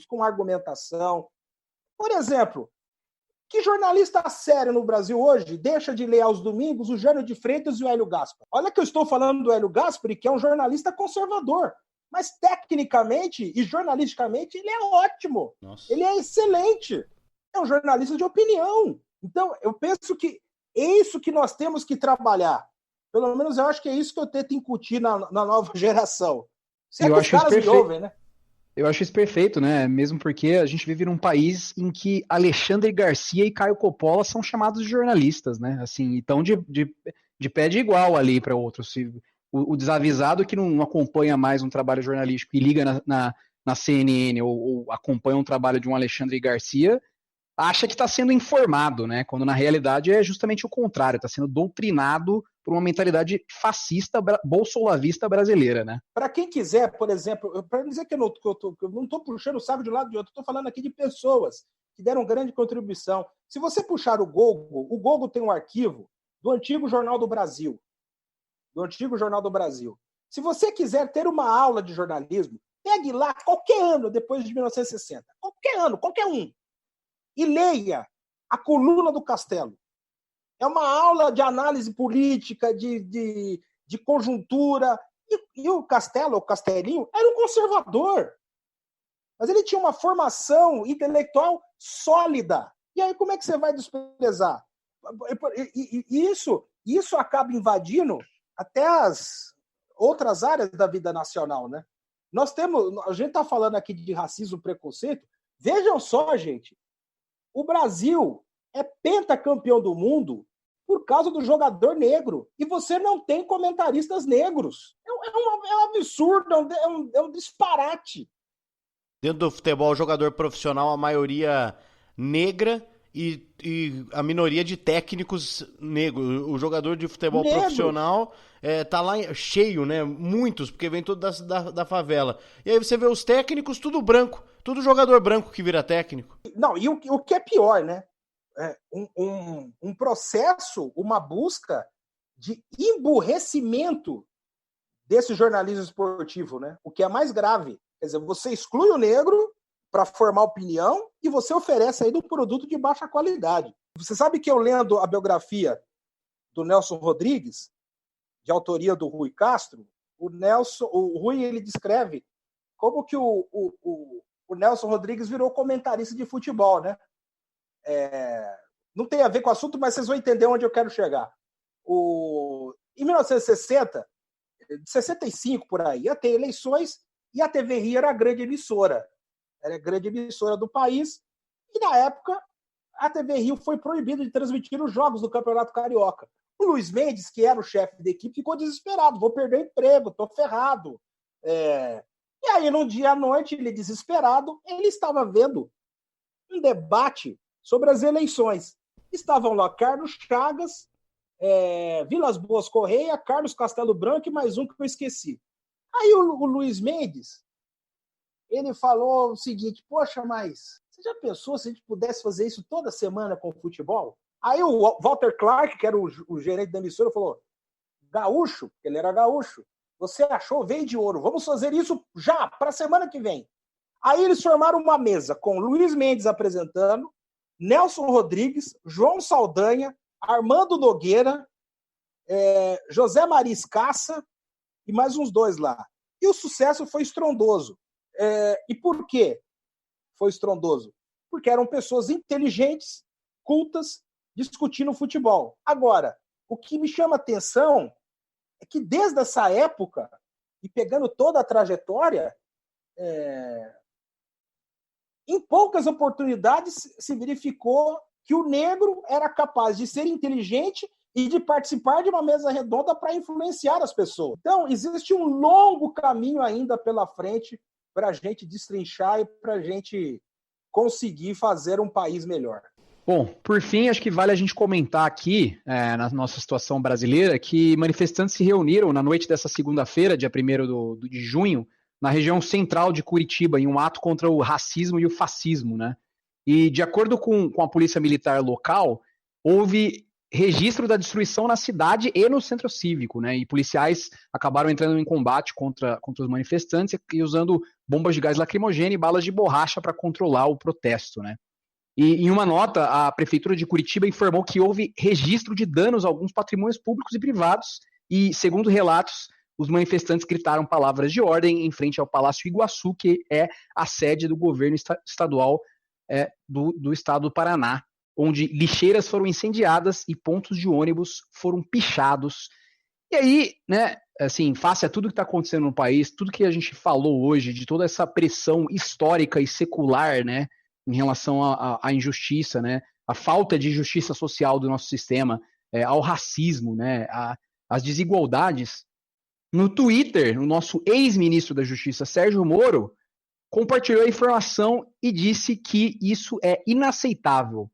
com argumentação. Por exemplo, que jornalista sério no Brasil hoje deixa de ler aos domingos o Jânio de Freitas e o Hélio Gaspari? Olha que eu estou falando do Hélio Gaspari, que é um jornalista conservador, mas tecnicamente e jornalisticamente ele é ótimo. Nossa. Ele é excelente. É um jornalista de opinião. Então, eu penso que é isso que nós temos que trabalhar. Pelo menos eu acho que é isso que eu tento incutir na nova geração. Se é que os caras me ouvem, né? Eu acho isso perfeito, né? Mesmo porque a gente vive num país em que Alexandre Garcia e Caio Coppola são chamados de jornalistas, né? Assim, então de pé de igual ali para outros. O desavisado que não acompanha mais um trabalho jornalístico e liga na CNN ou acompanha um trabalho de um Alexandre Garcia, acha que está sendo informado, né? Quando na realidade é justamente o contrário, está sendo doutrinado por uma mentalidade fascista, bolsolavista brasileira, né? Para quem quiser, por exemplo, para dizer que eu não estou puxando o saco de um lado de outro, estou falando aqui de pessoas que deram grande contribuição. Se você puxar o Google tem um arquivo do antigo Jornal do Brasil. Se você quiser ter uma aula de jornalismo, pegue lá qualquer ano depois de 1960. Qualquer ano, qualquer um. E leia a coluna do Castelo. É uma aula de análise política, de conjuntura. E o Castelo, o Castelinho, era um conservador. Mas ele tinha uma formação intelectual sólida. E aí como é que você vai desprezar? Isso acaba invadindo até as outras áreas da vida nacional, né? A gente está falando aqui de racismo, preconceito. Vejam só, gente. O Brasil é pentacampeão do mundo por causa do jogador negro. E você não tem comentaristas negros. É um absurdo, é um disparate. Dentro do futebol, jogador profissional, a maioria negra e a minoria de técnicos negros. O jogador de futebol profissional tá lá cheio, né? Muitos, porque vem tudo da favela. E aí você vê os técnicos, tudo branco. Tudo jogador branco que vira técnico. Não, e o que é pior, né? Um processo, uma busca de emburrecimento desse jornalismo esportivo, né? O que é mais grave. Quer dizer, você exclui o negro para formar opinião e você oferece aí um produto de baixa qualidade. Você sabe que eu lendo a biografia do Nelson Rodrigues, de autoria do Rui Castro, o Rui ele descreve como que o Nelson Rodrigues virou comentarista de futebol, né? Não tem a ver com o assunto, mas vocês vão entender onde eu quero chegar. Em 1960, 65 por aí, ia ter eleições e a TV Rio era a grande emissora. Era a grande emissora do país. E, na época, a TV Rio foi proibida de transmitir os jogos do Campeonato Carioca. O Luiz Mendes, que era o chefe da equipe, ficou desesperado. Vou perder o emprego, estou ferrado. E aí, num dia à noite, ele desesperado, ele estava vendo um debate sobre as eleições. Estavam lá Carlos Chagas, Vilas Boas Correia, Carlos Castelo Branco e mais um que eu esqueci. Aí o Luiz Mendes, ele falou o seguinte: poxa, mas você já pensou se a gente pudesse fazer isso toda semana com o futebol? Aí o Walter Clark, que era o gerente da emissora, falou: gaúcho, ele era gaúcho, você achou, veio de ouro, vamos fazer isso já, para a semana que vem. Aí eles formaram uma mesa com Luiz Mendes apresentando, Nelson Rodrigues, João Saldanha, Armando Nogueira, José Maria Escassa e mais uns dois lá. E o sucesso foi estrondoso. E por quê foi estrondoso? Porque eram pessoas inteligentes, cultas, discutindo futebol. Agora, o que me chama a atenção é que desde essa época, e pegando toda a trajetória, em poucas oportunidades se verificou que o negro era capaz de ser inteligente e de participar de uma mesa redonda para influenciar as pessoas. Então, existe um longo caminho ainda pela frente para a gente destrinchar e para a gente conseguir fazer um país melhor. Bom, por fim, acho que vale a gente comentar aqui, na nossa situação brasileira, que manifestantes se reuniram na noite dessa segunda-feira, dia 1º de junho, na região central de Curitiba, em um ato contra o racismo e o fascismo, né? E, de acordo com a polícia militar local, houve registro da destruição na cidade e no centro cívico, né? E policiais acabaram entrando em combate contra os manifestantes e usando bombas de gás lacrimogêneo e balas de borracha para controlar o protesto, né? E em uma nota, a Prefeitura de Curitiba informou que houve registro de danos a alguns patrimônios públicos e privados e, segundo relatos, os manifestantes gritaram palavras de ordem em frente ao Palácio Iguaçu, que é a sede do governo estadual do estado do Paraná, onde lixeiras foram incendiadas e pontos de ônibus foram pichados. E aí, né, assim, face a tudo que está acontecendo no país, tudo que a gente falou hoje, de toda essa pressão histórica e secular, né, em relação à injustiça, né, a falta de justiça social do nosso sistema, ao racismo, né, às desigualdades, no Twitter, o nosso ex-ministro da Justiça, Sérgio Moro, compartilhou a informação e disse que isso é inaceitável.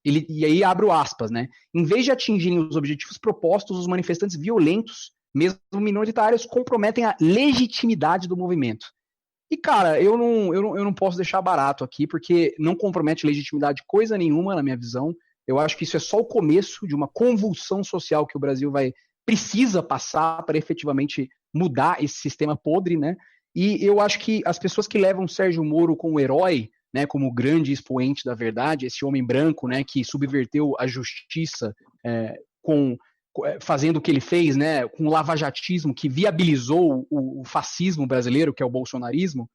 E aí abro aspas, né? Em vez de atingirem os objetivos propostos, os manifestantes violentos, mesmo minoritários, comprometem a legitimidade do movimento. E, cara, eu não posso deixar barato aqui, porque não compromete legitimidade coisa nenhuma, na minha visão. Eu acho que isso é só o começo de uma convulsão social que o Brasil precisa passar para efetivamente mudar esse sistema podre, né? E eu acho que as pessoas que levam Sérgio Moro como herói, né, como grande expoente da verdade, esse homem branco, né, que subverteu a justiça fazendo o que ele fez, né, com o lavajatismo que viabilizou o fascismo brasileiro, que é o bolsonarismo,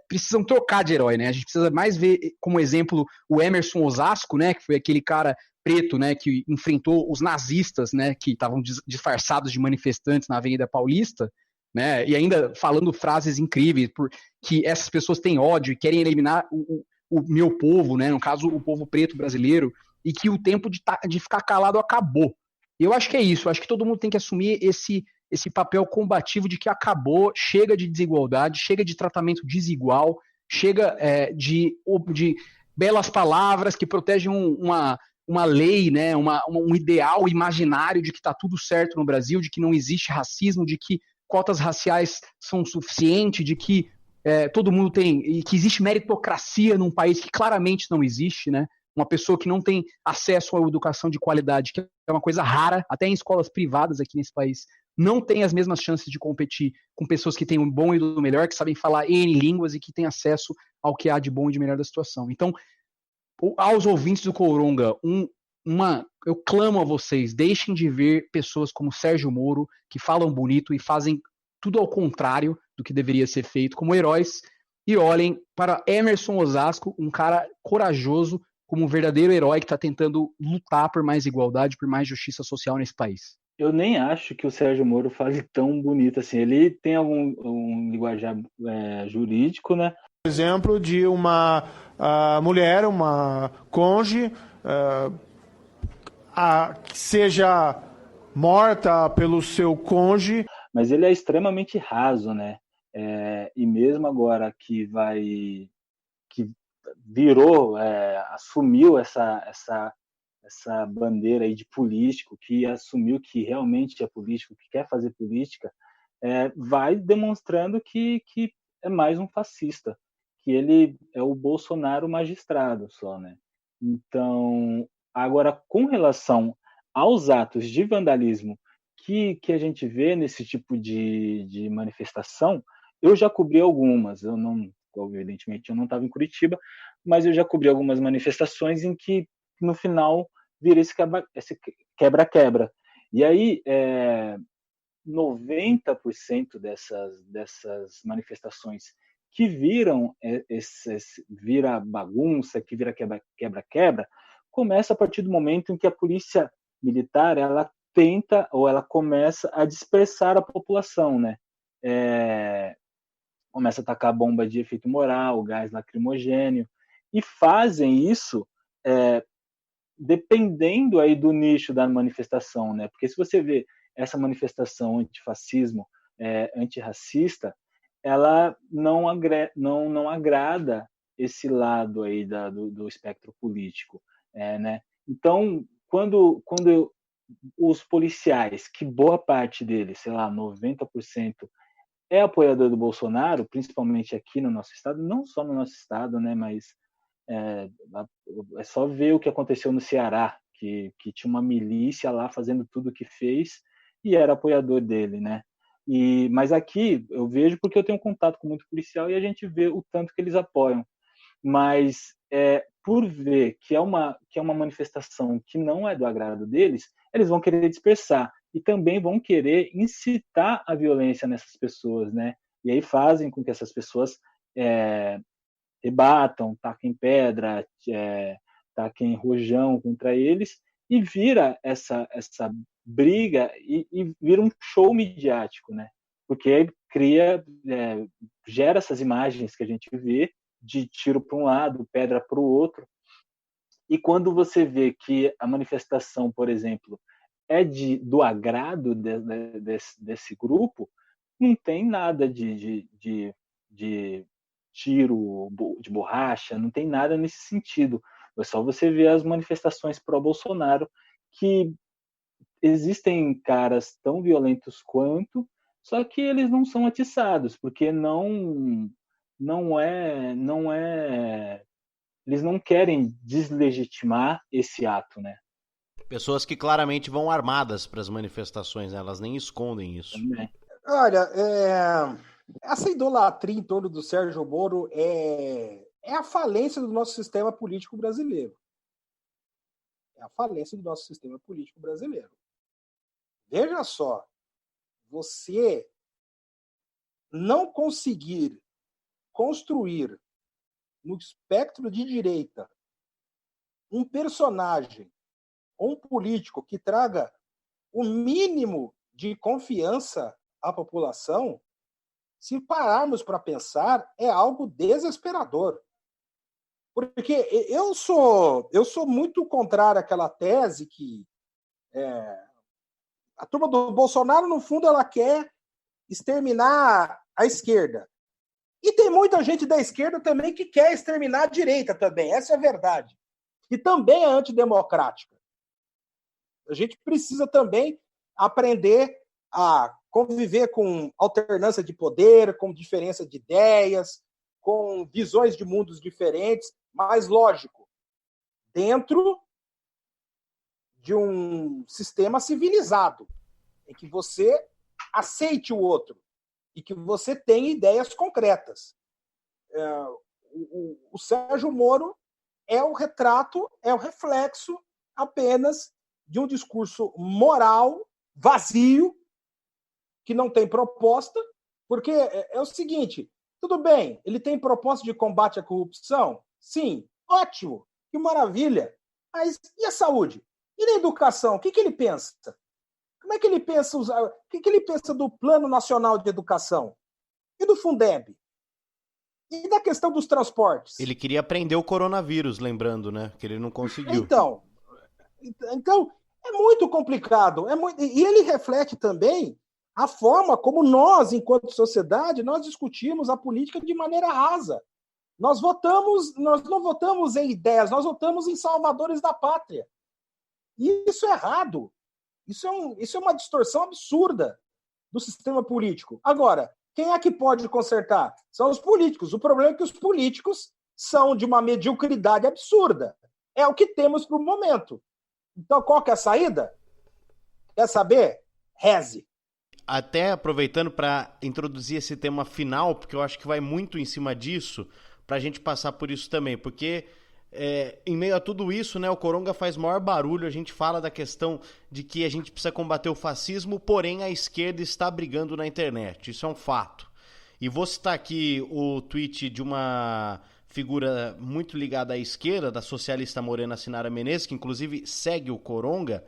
precisam trocar de herói, né? A gente precisa mais ver como exemplo o Emerson Osasco, né, que foi aquele cara preto, né, que enfrentou os nazistas, né, que estavam disfarçados de manifestantes na Avenida Paulista, né, e ainda falando frases incríveis, que essas pessoas têm ódio e querem eliminar o meu povo, né, no caso o povo preto brasileiro, e que o tempo de ficar calado acabou. Eu acho que é isso, eu acho que todo mundo tem que assumir esse papel combativo de que acabou, chega de desigualdade, chega de tratamento desigual, chega de belas palavras que protegem uma lei, né, um ideal imaginário de que está tudo certo no Brasil, de que não existe racismo, de que cotas raciais são suficientes, de que todo mundo tem, e que existe meritocracia num país que claramente não existe, né? Uma pessoa que não tem acesso à educação de qualidade, que é uma coisa rara, até em escolas privadas aqui nesse país, não tem as mesmas chances de competir com pessoas que têm o bom e do melhor, que sabem falar N línguas e que têm acesso ao que há de bom e de melhor da situação. Então, aos ouvintes do Coronga, eu clamo a vocês, deixem de ver pessoas como Sérgio Moro, que falam bonito e fazem tudo ao contrário do que deveria ser feito, como heróis, e olhem para Emerson Osasco, um cara corajoso, como um verdadeiro herói que está tentando lutar por mais igualdade, por mais justiça social nesse país. Eu nem acho que o Sérgio Moro fale tão bonito assim. Ele tem um linguajar jurídico, né? Exemplo de uma mulher, uma cônjuge, que seja morta pelo seu cônjuge. Mas ele é extremamente raso, né? E mesmo agora que virou, assumiu essa bandeira aí de político, que assumiu que realmente é político, que quer fazer política, vai demonstrando que é mais um fascista, que ele é o Bolsonaro magistrado só, né? Então, agora, com relação aos atos de vandalismo que a gente vê nesse tipo de manifestação, eu já cobri algumas, evidentemente eu não estava em Curitiba, mas eu já cobri algumas manifestações em que, no final, vira esse quebra-quebra. E aí, 90% dessas manifestações que vira bagunça, que vira quebra-quebra, começa a partir do momento em que a polícia militar ela tenta ou ela começa a dispersar a população, né? Começa a atacar bomba de efeito moral, gás lacrimogênio, e fazem isso dependendo aí do nicho da manifestação, né? Porque se você vê essa manifestação antifascismo, antirracista, ela não agrada esse lado aí do espectro político, né? Então, quando os policiais, que boa parte deles, sei lá, 90%, é apoiador do Bolsonaro, principalmente aqui no nosso estado, não só no nosso estado, né, mas é só ver o que aconteceu no Ceará, que tinha uma milícia lá fazendo tudo o que fez e era apoiador dele, né? Mas aqui eu vejo porque eu tenho contato com muito policial e a gente vê o tanto que eles apoiam. Mas por ver que é uma manifestação que não é do agrado deles, eles vão querer dispersar e também vão querer incitar a violência nessas pessoas, né? E aí fazem com que essas pessoas rebatam, taquem pedra, taquem rojão contra eles, e vira essa briga e vira um show midiático, né? Porque gera essas imagens que a gente vê de tiro para um lado, pedra para o outro, e quando você vê que a manifestação, por exemplo, é do agrado desse grupo, não tem nada de tiro de borracha, não tem nada nesse sentido. É só você ver as manifestações pró-Bolsonaro, que existem caras tão violentos quanto, só que eles não são atiçados, porque eles não querem deslegitimar esse ato, né? Pessoas que claramente vão armadas para as manifestações, né? Elas nem escondem isso. Também. Olha, essa idolatria em torno do Sérgio Moro é a falência do nosso sistema político brasileiro. É a falência do nosso sistema político brasileiro. Veja só, você não conseguir construir no espectro de direita um personagem ou um político que traga o mínimo de confiança à população, se pararmos para pensar, é algo desesperador. Porque eu sou muito contrário àquela tese que a turma do Bolsonaro, no fundo, ela quer exterminar a esquerda. E tem muita gente da esquerda também que quer exterminar a direita também. Essa é a verdade. E também é antidemocrática. A gente precisa também aprender a conviver com alternância de poder, com diferença de ideias, com visões de mundos diferentes, mas, lógico, dentro de um sistema civilizado, em que você aceite o outro e que você tenha ideias concretas. O Sérgio Moro é o retrato, é o reflexo apenas de um discurso moral vazio, que não tem proposta, porque é o seguinte, tudo bem, ele tem proposta de combate à corrupção? Sim, ótimo, que maravilha. Mas e a saúde? E na educação? O que ele pensa? Como é que ele pensa o que ele pensa do Plano Nacional de Educação? E do Fundeb? E da questão dos transportes? Ele queria prender o coronavírus, lembrando, né? Que ele não conseguiu. Então é muito complicado. E ele reflete também a forma como nós, enquanto sociedade, nós discutimos a política de maneira rasa. Nós não votamos em ideias, nós votamos em salvadores da pátria. E isso é errado. Isso é uma distorção absurda do sistema político. Agora, quem é que pode consertar? São os políticos. O problema é que os políticos são de uma mediocridade absurda. É o que temos para o momento. Então, qual que é a saída? Quer saber? Reze. Até aproveitando para introduzir esse tema final, porque eu acho que vai muito em cima disso, para a gente passar por isso também, porque em meio a tudo isso, né, o Coronga faz maior barulho, a gente fala da questão de que a gente precisa combater o fascismo, porém a esquerda está brigando na internet, isso é um fato. E vou citar aqui o tweet de uma figura muito ligada à esquerda, da socialista Morena Sinara Menezes, que inclusive segue o Coronga,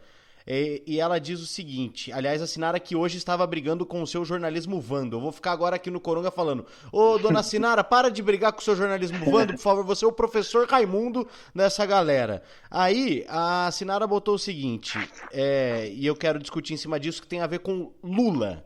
e ela diz o seguinte, aliás, a Sinara que hoje estava brigando com o seu jornalismo Vando. Eu vou ficar agora aqui no Coronga falando, ô dona Sinara, para de brigar com o seu jornalismo Vando, por favor, você é o professor Raimundo dessa galera. Aí a Sinara botou o seguinte, e eu quero discutir em cima disso, que tem a ver com Lula,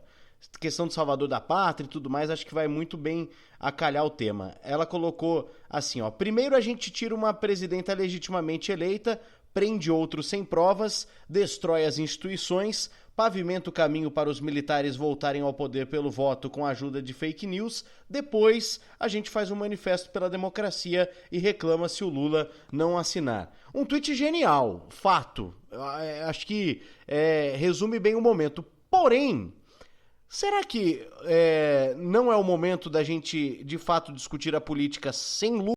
questão de salvador da pátria e tudo mais, acho que vai muito bem acalhar o tema. Ela colocou assim, ó, primeiro a gente tira uma presidenta legitimamente eleita, prende outros sem provas, destrói as instituições, pavimenta o caminho para os militares voltarem ao poder pelo voto com a ajuda de fake news. Depois, a gente faz um manifesto pela democracia e reclama se o Lula não assinar. Um tweet genial, fato. Acho que resume bem o momento. Porém, será que não é o momento da gente, de fato, discutir a política sem Lula?